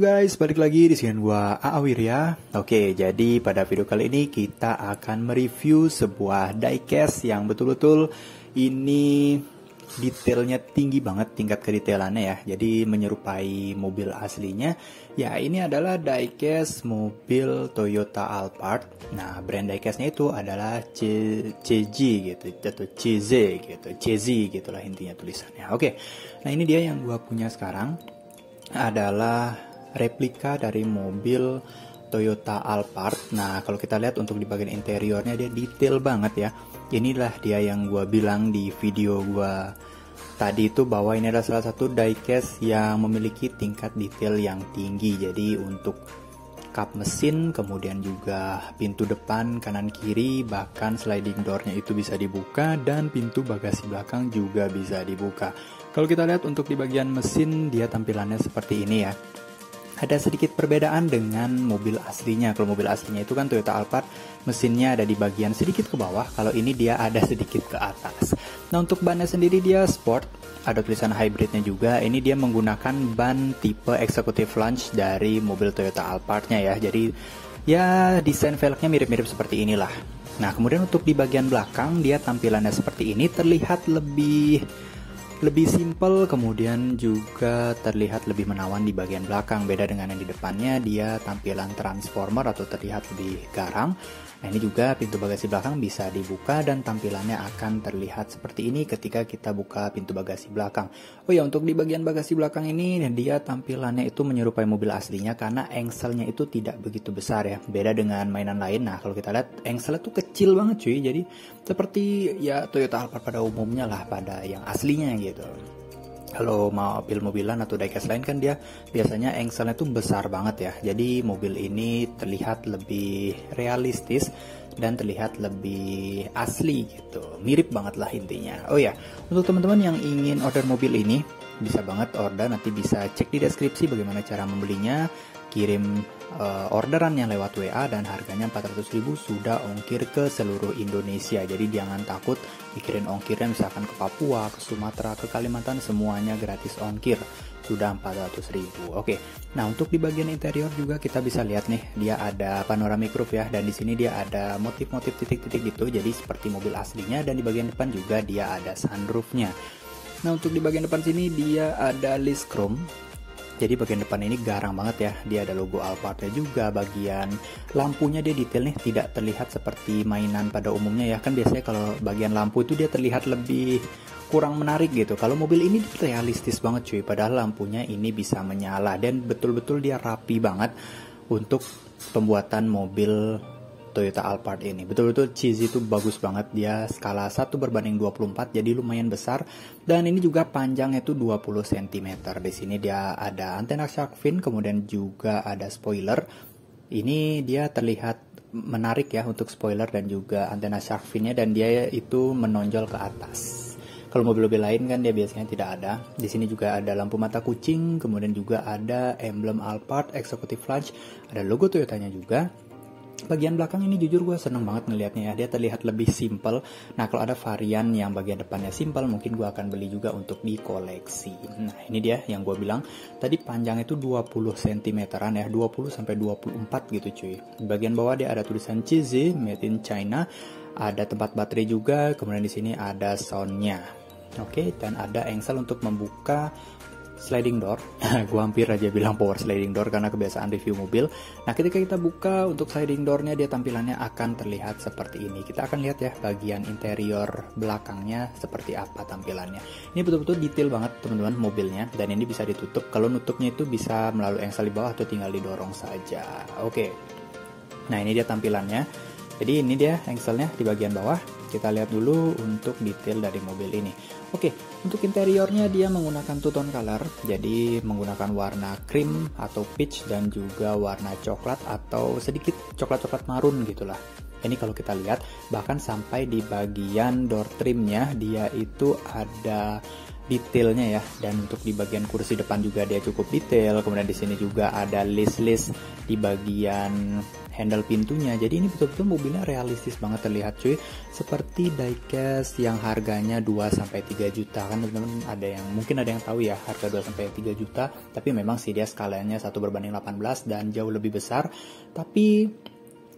guys, balik lagi di sini gua Aawir ya. Oke, jadi pada video kali ini kita akan mereview sebuah diecast yang betul-betul ini detailnya tinggi banget, tingkat kedetailannya ya. Jadi menyerupai mobil aslinya. Ya, ini adalah diecast mobil Toyota Alphard. Nah, brand diecastnya itu adalah CZ gitu, atau CZ gitu, CZ gitulah intinya tulisannya. Oke, nah ini dia yang gua punya sekarang. Adalah replika dari mobil Toyota Alphard. Nah, kalau kita lihat untuk di bagian interiornya dia detail banget ya. Inilah dia yang gue bilang di video gue tadi itu, bahwa ini adalah salah satu diecast yang memiliki tingkat detail yang tinggi. Jadi untuk kap mesin, kemudian juga pintu depan, kanan kiri, bahkan sliding doornya itu bisa dibuka, dan pintu bagasi belakang juga bisa dibuka. Kalau kita lihat untuk di bagian mesin, dia tampilannya seperti ini ya. Ada sedikit perbedaan dengan mobil aslinya. Kalau mobil aslinya itu kan Toyota Alphard, mesinnya ada di bagian sedikit ke bawah. Kalau ini dia ada sedikit ke atas. Nah, untuk bannya sendiri dia sport, ada tulisan hybridnya juga. Ini dia menggunakan ban tipe Executive Launch dari mobil Toyota Alphard-nya ya. Jadi ya desain velgnya mirip-mirip seperti inilah. Nah, kemudian untuk di bagian belakang dia tampilannya seperti ini, terlihat lebih simple, kemudian juga terlihat lebih menawan di bagian belakang. Beda dengan yang di depannya, dia tampilan transformer atau terlihat lebih garang. Nah, ini juga pintu bagasi belakang bisa dibuka dan tampilannya akan terlihat seperti ini ketika kita buka pintu bagasi belakang. Oh ya, untuk di bagian bagasi belakang ini dia tampilannya itu menyerupai mobil aslinya karena engselnya itu tidak begitu besar ya. Beda dengan mainan lain. Nah, kalau kita lihat engselnya tuh kecil banget cuy. Jadi seperti ya Toyota Alphard pada umumnya lah, pada yang aslinya gitu. Kalau mobil-mobilan atau diecast lain kan dia biasanya engselnya tuh besar banget ya. Jadi mobil ini terlihat lebih realistis dan terlihat lebih asli gitu. Mirip banget lah intinya. Oh ya, untuk teman-teman yang ingin order mobil ini, bisa banget order, nanti bisa cek di deskripsi bagaimana cara membelinya. Kirim orderan yang lewat WA dan harganya 400.000, sudah ongkir ke seluruh Indonesia. Jadi jangan takut dikirim ongkirnya, misalkan ke Papua, ke Sumatera, ke Kalimantan, semuanya gratis ongkir. Sudah 400.000. Oke. Nah, untuk di bagian interior juga kita bisa lihat nih, dia ada panoramic roof ya, dan di sini dia ada motif-motif titik-titik gitu. Jadi seperti mobil aslinya, dan di bagian depan juga dia ada sunroofnya. Nah, untuk di bagian depan sini dia ada list chrome. Jadi bagian depan ini garang banget ya. Dia ada logo Alphardnya juga. Bagian lampunya dia detail nih, tidak terlihat seperti mainan pada umumnya ya. Kan biasanya kalau bagian lampu itu dia terlihat lebih kurang menarik gitu. Kalau mobil ini realistis banget cuy. Padahal lampunya ini bisa menyala dan betul-betul dia rapi banget untuk pembuatan mobil Toyota Alphard ini. Betul-betul cheesy, itu bagus banget. Dia skala 1/24, jadi lumayan besar. Dan ini juga panjangnya itu 20 cm. Di sini dia ada antena shark fin, kemudian juga ada spoiler. Ini dia terlihat menarik ya untuk spoiler dan juga antena shark finnya, dan dia itu menonjol ke atas. Kalau mobil-mobil lain kan dia biasanya tidak ada. Di sini juga ada lampu mata kucing, kemudian juga ada emblem Alphard Executive Launch, ada logo Toyotanya juga. Bagian belakang ini jujur gue seneng banget ngelihatnya ya, dia terlihat lebih simple. Nah, kalau ada varian yang bagian depannya simple, mungkin gue akan beli juga untuk dikoleksi. Nah, ini dia yang gue bilang tadi, panjang itu 20 cm-an ya, 20-24 gitu cuy. Di bagian bawah dia ada tulisan CZ Made in China, ada tempat baterai juga, kemudian di sini ada soundnya. Oke, dan ada engsel untuk membuka sliding door. Gua hampir aja bilang power sliding door karena kebiasaan review mobil. Nah, ketika kita buka untuk sliding doornya, dia tampilannya akan terlihat seperti ini. Kita akan lihat ya bagian interior belakangnya seperti apa tampilannya. Ini betul-betul detail banget teman-teman mobilnya, dan ini bisa ditutup. Kalau nutupnya itu bisa melalui engsel di bawah atau tinggal didorong saja. Oke. Nah, ini dia tampilannya. Jadi ini dia engselnya di bagian bawah. Kita lihat dulu untuk detail dari mobil ini. Oke, untuk interiornya dia menggunakan two tone color. Jadi menggunakan warna cream atau peach dan juga warna coklat atau sedikit coklat-coklat marun gitulah. Ini kalau kita lihat, bahkan sampai di bagian door trimnya dia itu ada detailnya ya. Dan untuk di bagian kursi depan juga dia cukup detail. Kemudian di sini juga ada list-list di bagian handle pintunya. Jadi ini betul-betul mobilnya realistis banget terlihat cuy. Seperti diecast yang harganya 2-3 juta kan teman-teman, mungkin ada yang tahu ya harga 2-3 juta, tapi memang sih dia skalanya 1:18 dan jauh lebih besar. Tapi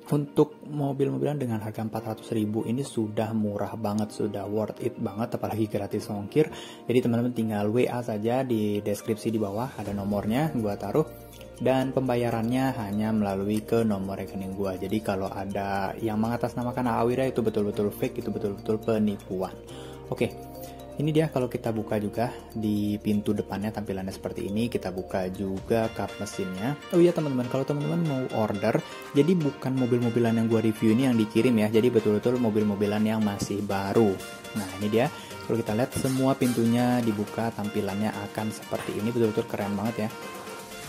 untuk mobil-mobilan dengan harga 400.000 ini sudah murah banget, sudah worth it banget, apalagi gratis ongkir. Jadi teman-teman tinggal WA saja, di deskripsi di bawah ada nomornya gua taruh, dan pembayarannya hanya melalui ke nomor rekening gua. Jadi kalau ada yang mengatasnamakan Awira itu betul-betul fake, itu betul-betul penipuan. Oke. Ini dia kalau kita buka juga di pintu depannya tampilannya seperti ini. Kita buka juga kap mesinnya. Oh iya teman-teman, kalau teman-teman mau order, jadi bukan mobil-mobilan yang gua review ini yang dikirim ya. Jadi betul-betul mobil-mobilan yang masih baru. Nah ini dia, kalau kita lihat semua pintunya dibuka, tampilannya akan seperti ini. Betul-betul keren banget ya.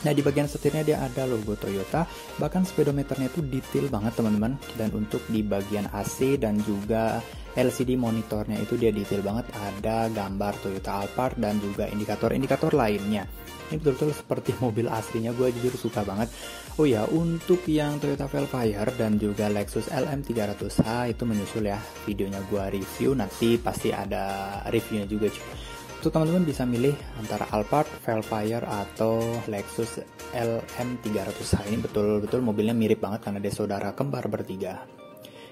Nah di bagian setirnya dia ada logo Toyota, bahkan speedometernya itu detail banget teman-teman. Dan untuk di bagian AC dan juga LCD monitornya itu dia detail banget, ada gambar Toyota Alphard dan juga indikator-indikator lainnya. Ini betul-betul seperti mobil aslinya, gue jujur suka banget. Oh ya, untuk yang Toyota Velfire dan juga Lexus LM300H itu menyusul ya, videonya gue review, nanti pasti ada reviewnya juga cuy. Untuk teman-teman bisa milih antara Alphard, Velfire atau Lexus LM300H. Ini betul-betul mobilnya mirip banget karena dia saudara kembar bertiga.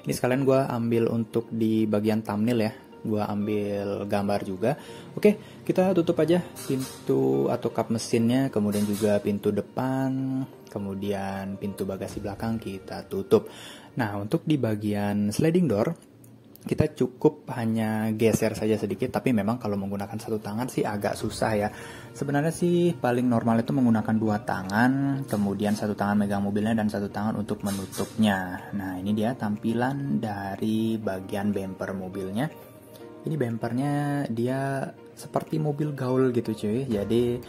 Ini sekalian gue ambil untuk di bagian thumbnail ya, gue ambil gambar juga. Oke, kita tutup aja pintu atau kap mesinnya, kemudian juga pintu depan, kemudian pintu bagasi belakang kita tutup. Nah untuk di bagian sliding door, kita cukup hanya geser saja sedikit, tapi memang kalau menggunakan satu tangan sih agak susah ya. Sebenarnya sih paling normal itu menggunakan 2 tangan, kemudian satu tangan megang mobilnya dan satu tangan untuk menutupnya. Nah ini dia tampilan dari bagian bumper mobilnya. Ini bumpernya dia seperti mobil gaul gitu cuy, jadi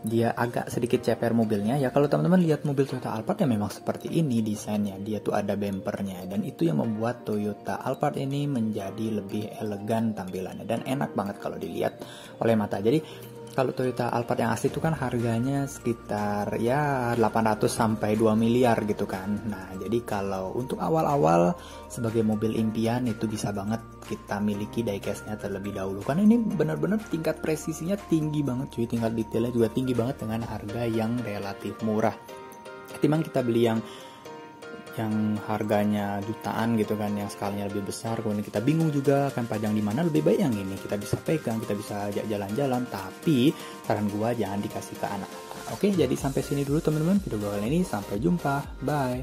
dia agak sedikit ceper mobilnya ya. Kalau teman-teman lihat mobil Toyota Alphard ya memang seperti ini desainnya, dia tuh ada bumpernya, dan itu yang membuat Toyota Alphard ini menjadi lebih elegan tampilannya dan enak banget kalau dilihat oleh mata. Jadi kalau Toyota Alphard yang asli itu kan harganya sekitar ya 800 sampai 2 miliar gitu kan. Nah, jadi kalau untuk awal-awal sebagai mobil impian itu bisa banget kita miliki diecast-nya terlebih dahulu. Karena ini benar-benar tingkat presisinya tinggi banget cuy, tingkat detailnya juga tinggi banget dengan harga yang relatif murah. Ketimbang kita beli yang harganya jutaan gitu kan, yang skalanya lebih besar, kemudian kita bingung juga akan pajang di mana. Lebih baik yang ini, kita bisa pegang, kita bisa ajak jalan-jalan, tapi saran gua jangan dikasih ke anak-anak. Oke, jadi sampai sini dulu teman-teman video gua kali ini, sampai jumpa, bye.